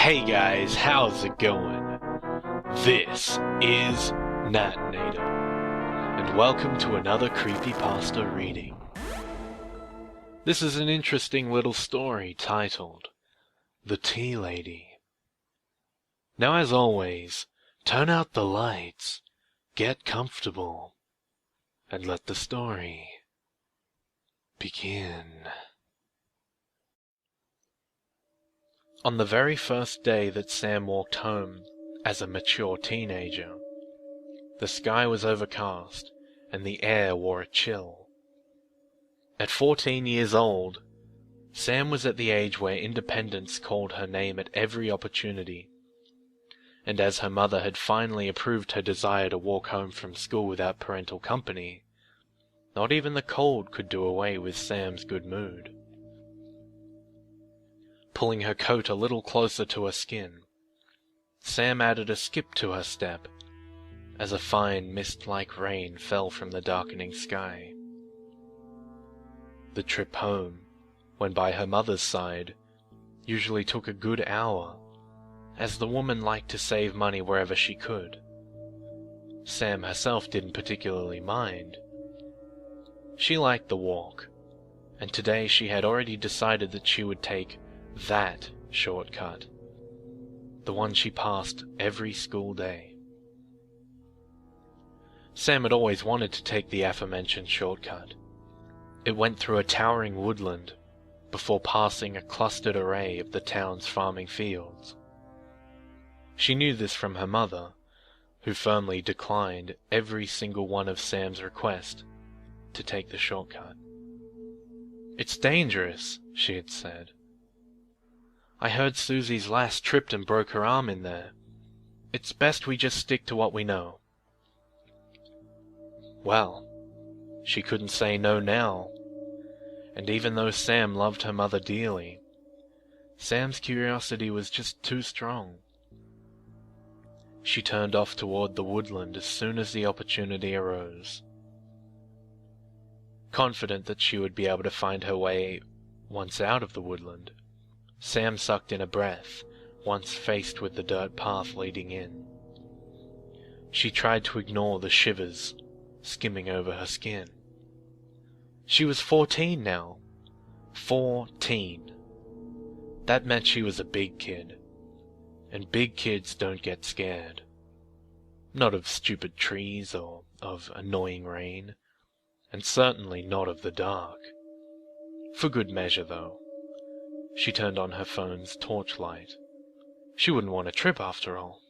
Hey guys, how's it going? This is Natinator, and welcome to another Creepypasta reading. This is an interesting little story titled, The Tea Lady. Now as always, turn out the lights, get comfortable, and let the story begin. On the very first day that Sam walked home as a mature teenager, the sky was overcast and the air wore a chill. At 14 years old, Sam was at the age where independence called her name at every opportunity, and as her mother had finally approved her desire to walk home from school without parental company, not even the cold could do away with Sam's good mood. Pulling her coat a little closer to her skin, Sam added a skip to her step, as a fine mist-like rain fell from the darkening sky. The trip home, when by her mother's side, usually took a good hour, as the woman liked to save money wherever she could. Sam herself didn't particularly mind. She liked the walk, and today she had already decided that she would take that shortcut, the one she passed every school day. Sam had always wanted to take the aforementioned shortcut. It went through a towering woodland before passing a clustered array of the town's farming fields. She knew this from her mother, who firmly declined every single one of Sam's requests to take the shortcut. "It's dangerous," she had said. "I heard Susie's lass tripped and broke her arm in there. It's best we just stick to what we know." Well, she couldn't say no now, and even though Sam loved her mother dearly, Sam's curiosity was just too strong. She turned off toward the woodland as soon as the opportunity arose. Confident that she would be able to find her way once out of the woodland, Sam sucked in a breath, once faced with the dirt path leading in. She tried to ignore the shivers skimming over her skin. She was 14 now. 14. That meant she was a big kid, and big kids don't get scared. Not of stupid trees or of annoying rain, and certainly not of the dark. For good measure, though, she turned on her phone's torchlight. She wouldn't want to trip after all.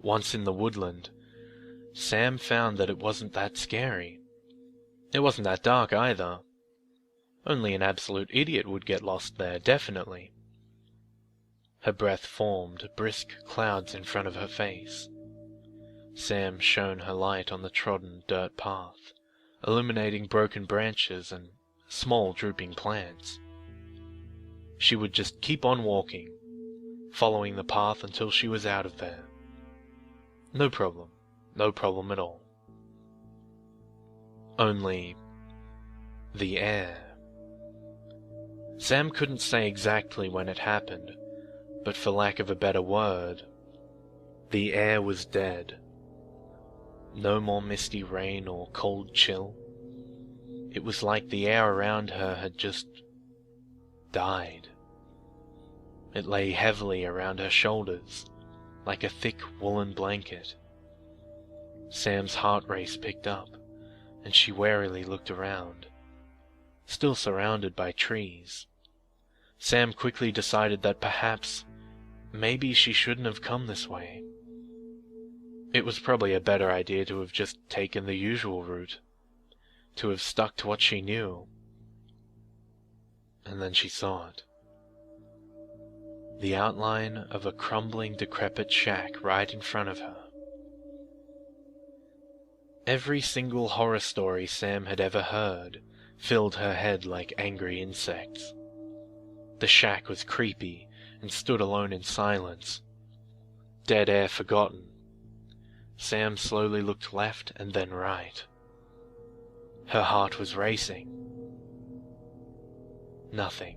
Once in the woodland, Sam found that it wasn't that scary. It wasn't that dark either. Only an absolute idiot would get lost there, definitely. Her breath formed brisk clouds in front of her face. Sam shone her light on the trodden dirt path, illuminating broken branches and small drooping plants. She would just keep on walking, following the path until she was out of there. No problem at all. Only the air. Sam couldn't say exactly when it happened, but for lack of a better word, the air was dead. No more misty rain or cold chill. It was like the air around her had just died. It lay heavily around her shoulders, like a thick woolen blanket. Sam's heart race picked up, and she warily looked around. Still surrounded by trees, Sam quickly decided that perhaps, maybe she shouldn't have come this way. It was probably a better idea to have just taken the usual route, to have stuck to what she knew. And then she saw it. The outline of a crumbling, decrepit shack right in front of her. Every single horror story Sam had ever heard filled her head like angry insects. The shack was creepy and stood alone in silence. Dead air forgotten. Sam slowly looked left and then right. Her heart was racing. Nothing.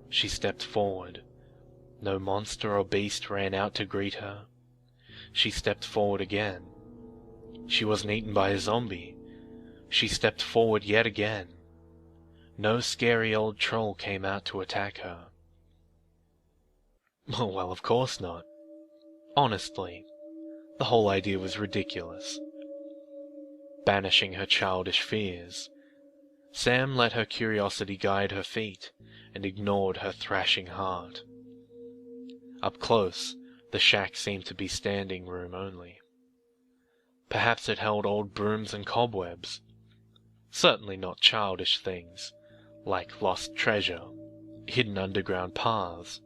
She stepped forward, No monster or beast ran out to greet her. She stepped forward again. She wasn't eaten by a zombie. She stepped forward yet again. No scary old troll came out to attack her. Oh, well, of course not. Honestly, the whole idea was ridiculous. Banishing her childish fears, Sam let her curiosity guide her feet and ignored her thrashing heart. Up close, the shack seemed to be standing room only. Perhaps it held old brooms and cobwebs. Certainly not childish things, like lost treasure, hidden underground paths,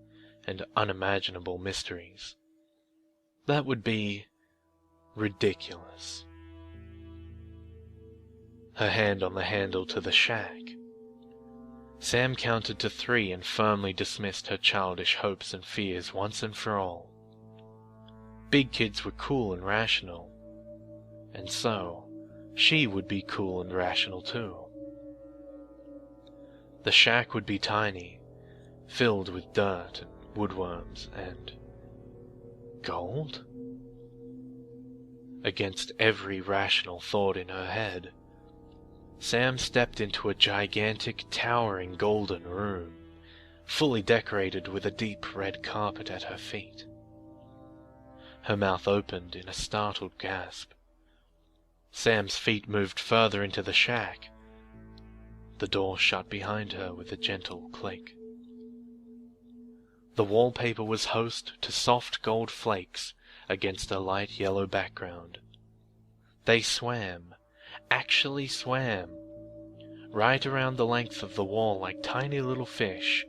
and unimaginable mysteries. That would be ridiculous. Her hand on the handle to the shack. Sam counted to 3 and firmly dismissed her childish hopes and fears once and for all. Big kids were cool and rational, and so she would be cool and rational too. The shack would be tiny, filled with dirt and woodworms and gold? Against every rational thought in her head, Sam stepped into a gigantic, towering golden room, fully decorated with a deep red carpet at her feet. Her mouth opened in a startled gasp. Sam's feet moved further into the shack. The door shut behind her with a gentle click. The wallpaper was host to soft gold flakes against a light yellow background. They swam, actually swam, right around the length of the wall like tiny little fish,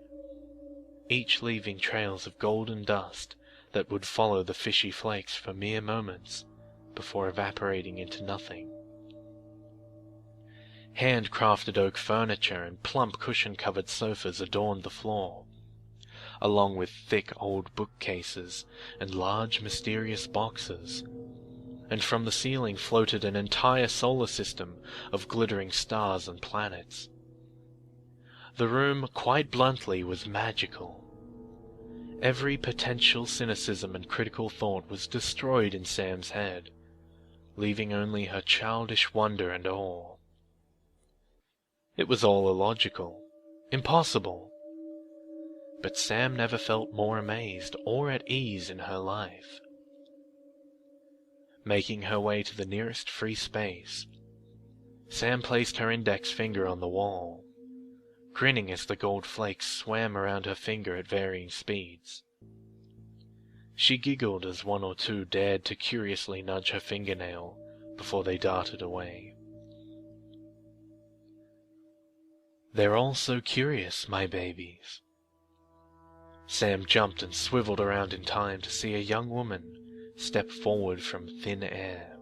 each leaving trails of golden dust that would follow the fishy flakes for mere moments before evaporating into nothing. Handcrafted oak furniture and plump cushion-covered sofas adorned the floor, along with thick old bookcases and large mysterious boxes, and from the ceiling floated an entire solar system of glittering stars and planets. The room, quite bluntly, was magical. Every potential cynicism and critical thought was destroyed in Sam's head, leaving only her childish wonder and awe. It was all illogical, impossible, but Sam never felt more amazed or at ease in her life. Making her way to the nearest free space, Sam placed her index finger on the wall, grinning as the gold flakes swam around her finger at varying speeds. She giggled as 1 or 2 dared to curiously nudge her fingernail before they darted away. "They're all so curious, my babies." Sam jumped and swiveled around in time to see a young woman step forward from thin air.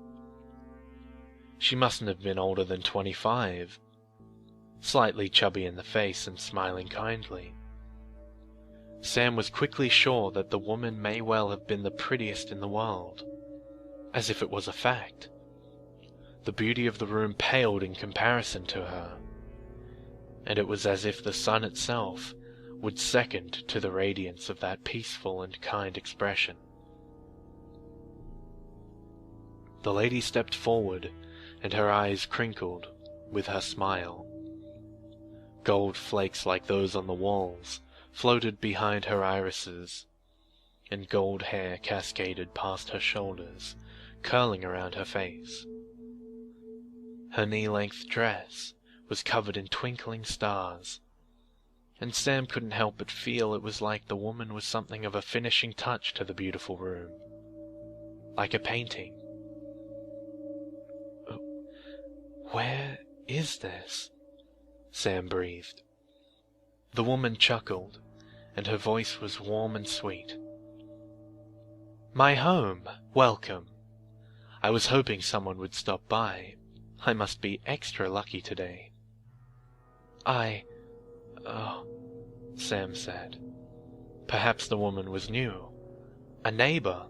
She mustn't have been older than 25, slightly chubby in the face and smiling kindly. Sam was quickly sure that the woman may well have been the prettiest in the world, as if it was a fact. The beauty of the room paled in comparison to her, and it was as if the sun itself would second to the radiance of that peaceful and kind expression. The lady stepped forward, and her eyes crinkled with her smile. Gold flakes like those on the walls floated behind her irises, and gold hair cascaded past her shoulders, curling around her face. Her knee-length dress was covered in twinkling stars, and Sam couldn't help but feel it was like the woman was something of a finishing touch to the beautiful room, like a painting. "Where is this?" Sam breathed. The woman chuckled, and her voice was warm and sweet. "My home, welcome. I was hoping someone would stop by. I must be extra lucky today." Oh, Sam said. Perhaps the woman was new, a neighbor.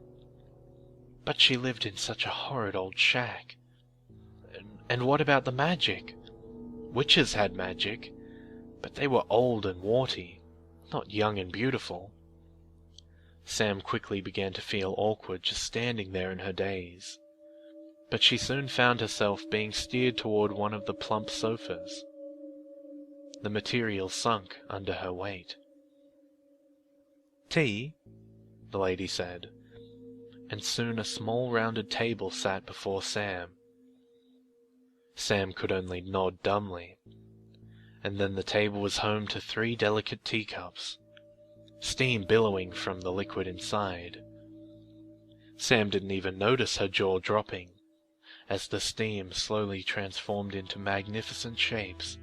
But she lived in such a horrid old shack. And what about the magic? Witches had magic, but they were old and warty, not young and beautiful. Sam quickly began to feel awkward just standing there in her daze, but she soon found herself being steered toward one of the plump sofas. The material sunk under her weight. "Tea?" the lady said, and soon a small rounded table sat before Sam. Sam could only nod dumbly, and then the table was home to 3 delicate teacups, steam billowing from the liquid inside. Sam didn't even notice her jaw dropping, as the steam slowly transformed into magnificent shapes.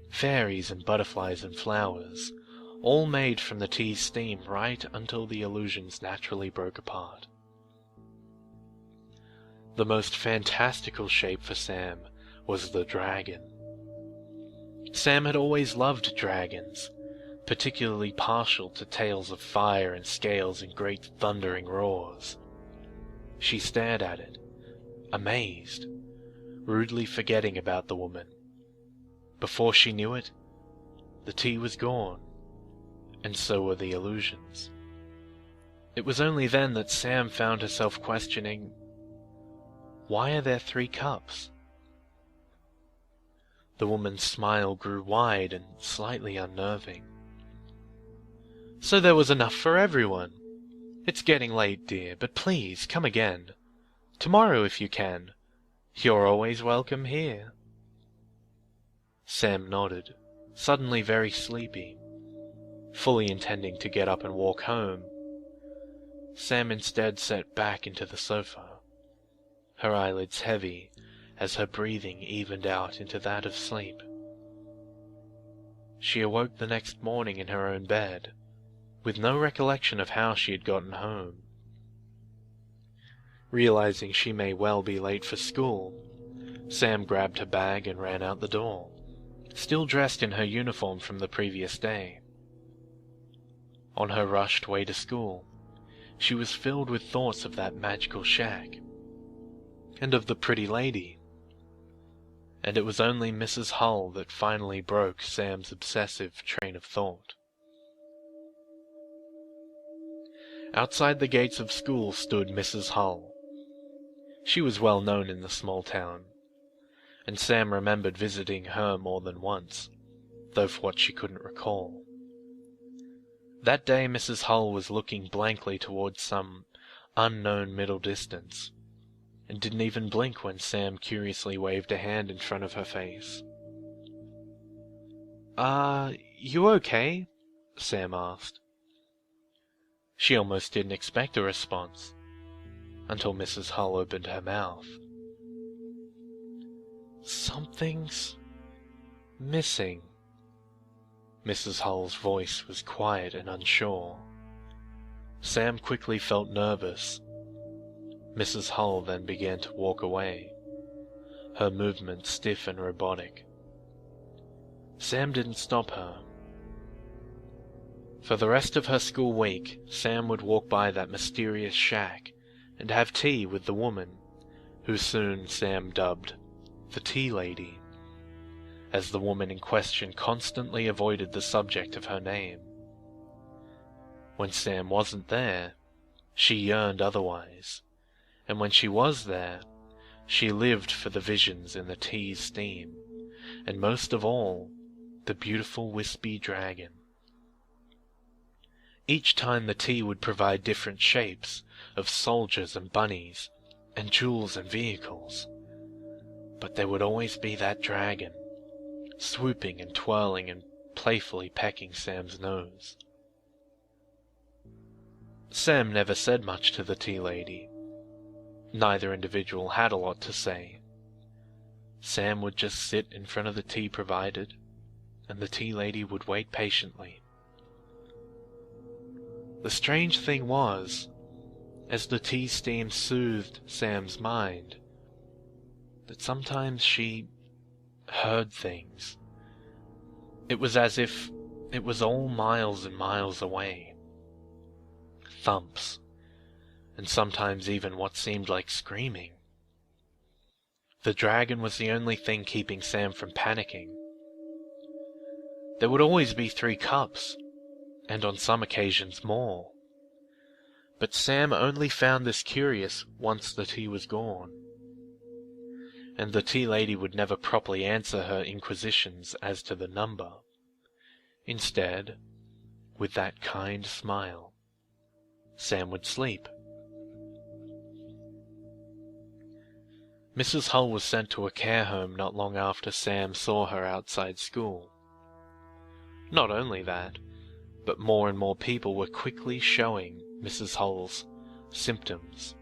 Fairies and butterflies and flowers, all made from the tea's steam right until the illusions naturally broke apart. The most fantastical shape for Sam was the dragon. Sam had always loved dragons, particularly partial to tales of fire and scales and great thundering roars. She stared at it, amazed, rudely forgetting about the woman. Before she knew it, the tea was gone, and so were the illusions. It was only then that Sam found herself questioning, why are there 3 cups? The woman's smile grew wide and slightly unnerving. "So there was enough for everyone. It's getting late, dear, but please come again. Tomorrow if you can. You're always welcome here." Sam nodded, suddenly very sleepy. Fully intending to get up and walk home, Sam instead sat back into the sofa, her eyelids heavy as her breathing evened out into that of sleep. She awoke the next morning in her own bed, with no recollection of how she had gotten home. Realizing she may well be late for school, Sam grabbed her bag and ran out the door, still dressed in her uniform from the previous day. On her rushed way to school, she was filled with thoughts of that magical shack, and of the pretty lady. And it was only Mrs. Hull that finally broke Sam's obsessive train of thought. Outside the gates of school stood Mrs. Hull. She was well known in the small town, and Sam remembered visiting her more than once, though for what she couldn't recall. That day Mrs. Hull was looking blankly towards some unknown middle distance, and didn't even blink when Sam curiously waved a hand in front of her face. You okay?" Sam asked. She almost didn't expect a response, until Mrs. Hull opened her mouth. "Something's missing." Mrs. Hull's voice was quiet and unsure. Sam quickly felt nervous. Mrs. Hull then began to walk away, her movements stiff and robotic. Sam didn't stop her. For the rest of her school week, Sam would walk by that mysterious shack and have tea with the woman, who soon Sam dubbed the Tea Lady, as the woman in question constantly avoided the subject of her name. When Sam wasn't there, she yearned otherwise, and when she was there, she lived for the visions in the tea's steam, and most of all, the beautiful wispy dragon. Each time the tea would provide different shapes of soldiers and bunnies, and jewels and vehicles, but there would always be that dragon, swooping and twirling and playfully pecking Sam's nose. Sam never said much to the tea lady. Neither individual had a lot to say. Sam would just sit in front of the tea provided, and the tea lady would wait patiently. The strange thing was, as the tea steam soothed Sam's mind, that sometimes she heard things. It was as if it was all miles and miles away. Thumps, and sometimes even what seemed like screaming. The dragon was the only thing keeping Sam from panicking. There would always be 3 cups, and on some occasions more. But Sam only found this curious once the tea was gone, and the tea lady would never properly answer her inquisitions as to the number. Instead, with that kind smile, Sam would sleep. Mrs. Hull was sent to a care home not long after Sam saw her outside school. Not only that, but more and more people were quickly showing Mrs. Hull's symptoms.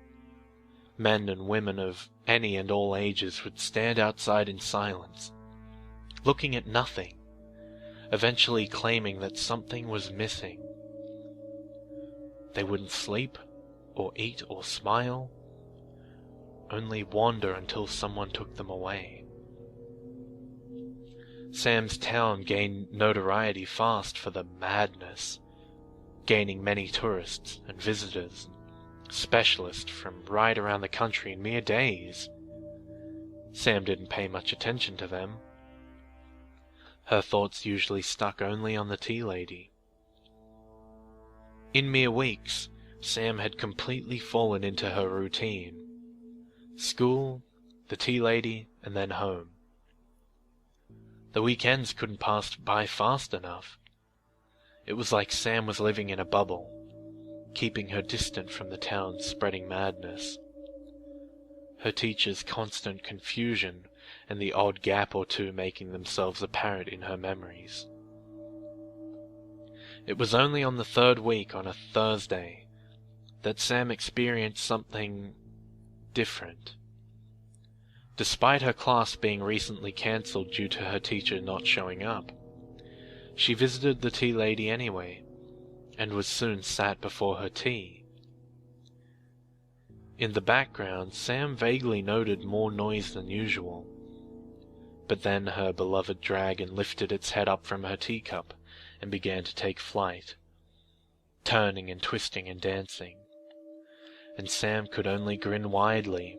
Men and women of any and all ages would stand outside in silence, looking at nothing, eventually claiming that something was missing. They wouldn't sleep, or eat, or smile, only wander until someone took them away. Sam's town gained notoriety fast for the madness, gaining many tourists and visitors, specialists from right around the country in mere days. Sam didn't pay much attention to them. Her thoughts usually stuck only on the tea lady. In mere weeks, Sam had completely fallen into her routine. School, the tea lady, and then home. The weekends couldn't pass by fast enough. It was like Sam was living in a bubble, keeping her distant from the town's spreading madness. Her teacher's constant confusion and the odd gap or two making themselves apparent in her memories. It was only on the third week, on a Thursday, that Sam experienced something different. Despite her class being recently cancelled due to her teacher not showing up, she visited the tea lady anyway, and was soon sat before her tea. In the background, Sam vaguely noted more noise than usual, but then her beloved dragon lifted its head up from her teacup and began to take flight, turning and twisting and dancing, and Sam could only grin widely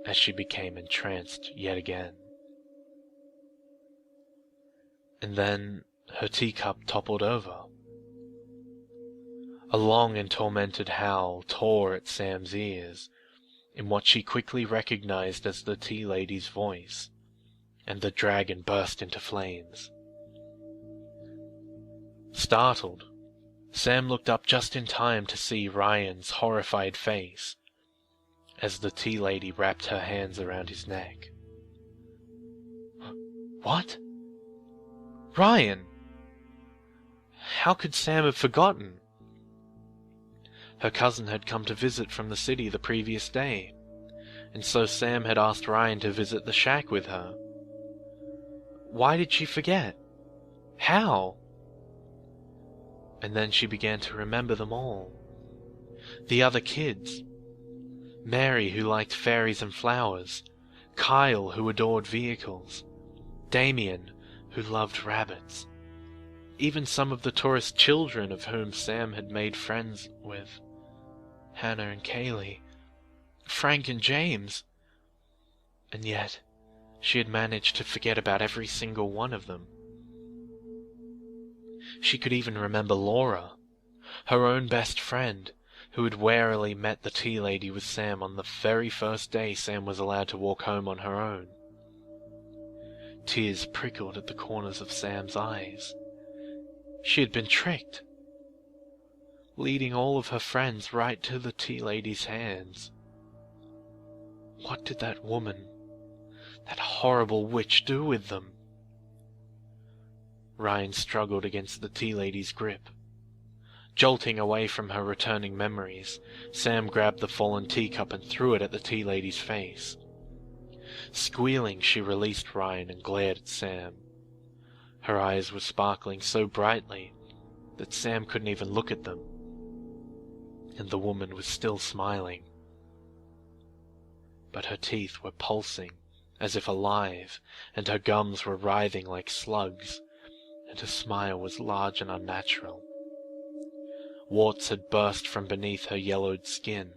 as she became entranced yet again. And then her teacup toppled over. A long and tormented howl tore at Sam's ears, in what she quickly recognized as the tea lady's voice, and the dragon burst into flames. Startled, Sam looked up just in time to see Ryan's horrified face, as the tea lady wrapped her hands around his neck. What? Ryan! How could Sam have forgotten? Her cousin had come to visit from the city the previous day, and so Sam had asked Ryan to visit the shack with her. Why did she forget? How? And then she began to remember them all. The other kids. Mary, who liked fairies and flowers. Kyle, who adored vehicles. Damien, who loved rabbits. Even some of the tourist children of whom Sam had made friends with. Hannah and Kaylee. Frank and James. And yet, she had managed to forget about every single one of them. She could even remember Laura, her own best friend, who had warily met the tea lady with Sam on the very first day Sam was allowed to walk home on her own. Tears prickled at the corners of Sam's eyes. She had been tricked, leading all of her friends right to the tea lady's hands. What did that woman, that horrible witch, do with them? Ryan struggled against the tea lady's grip. Jolting away from her returning memories, Sam grabbed the fallen teacup and threw it at the tea lady's face. Squealing, she released Ryan and glared at Sam. Her eyes were sparkling so brightly that Sam couldn't even look at them, and the woman was still smiling. But her teeth were pulsing, as if alive, and her gums were writhing like slugs, and her smile was large and unnatural. Warts had burst from beneath her yellowed skin,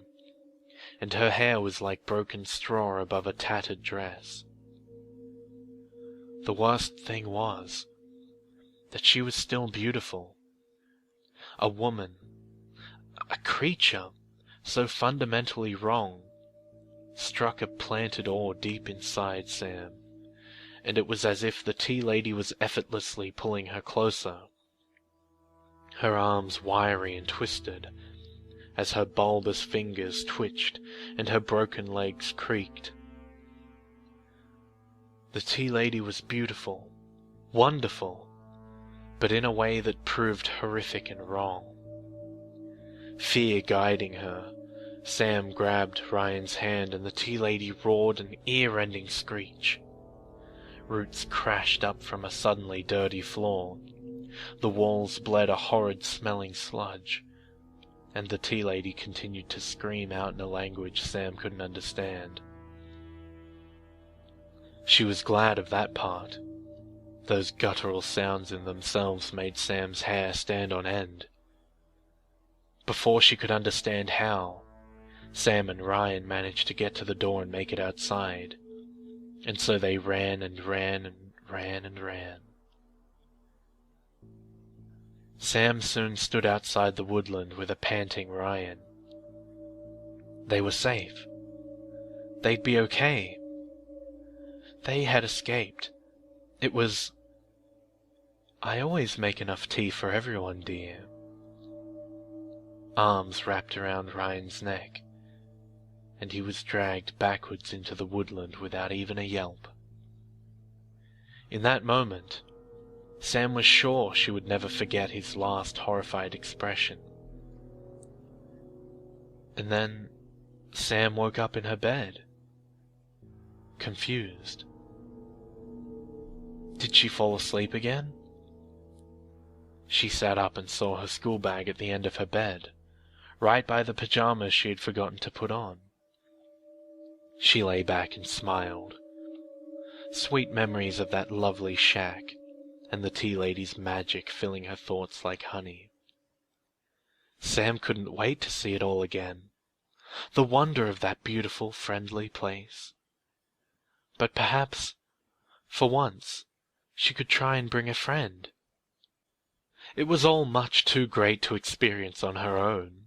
and her hair was like broken straw above a tattered dress. The worst thing was that she was still beautiful. A woman, A creature so fundamentally wrong struck a planted ore deep inside Sam, and it was as if the tea lady was effortlessly pulling her closer, her arms wiry and twisted, as her bulbous fingers twitched and her broken legs creaked. The tea lady was beautiful, wonderful, but in a way that proved horrific and wrong. Fear guiding her, Sam grabbed Ryan's hand and the tea lady roared an ear-rending screech. Roots crashed up from a suddenly dirty floor. The walls bled a horrid-smelling sludge, and the tea lady continued to scream out in a language Sam couldn't understand. She was glad of that part. Those guttural sounds in themselves made Sam's hair stand on end. Before she could understand how, Sam and Ryan managed to get to the door and make it outside, and so they ran and ran and ran and ran. Sam soon stood outside the woodland with a panting Ryan. They were safe. They'd be okay. They had escaped. It was... "I always make enough tea for everyone, dear." Arms wrapped around Ryan's neck, and he was dragged backwards into the woodland without even a yelp. In that moment, Sam was sure she would never forget his last horrified expression. And then Sam woke up in her bed, confused. Did she fall asleep again? She sat up and saw her school bag at the end of her bed, right by the pajamas she had forgotten to put on. She lay back and smiled. Sweet memories of that lovely shack, and the tea lady's magic filling her thoughts like honey. Sam couldn't wait to see it all again. The wonder of that beautiful, friendly place. But perhaps, for once, she could try and bring a friend. It was all much too great to experience on her own.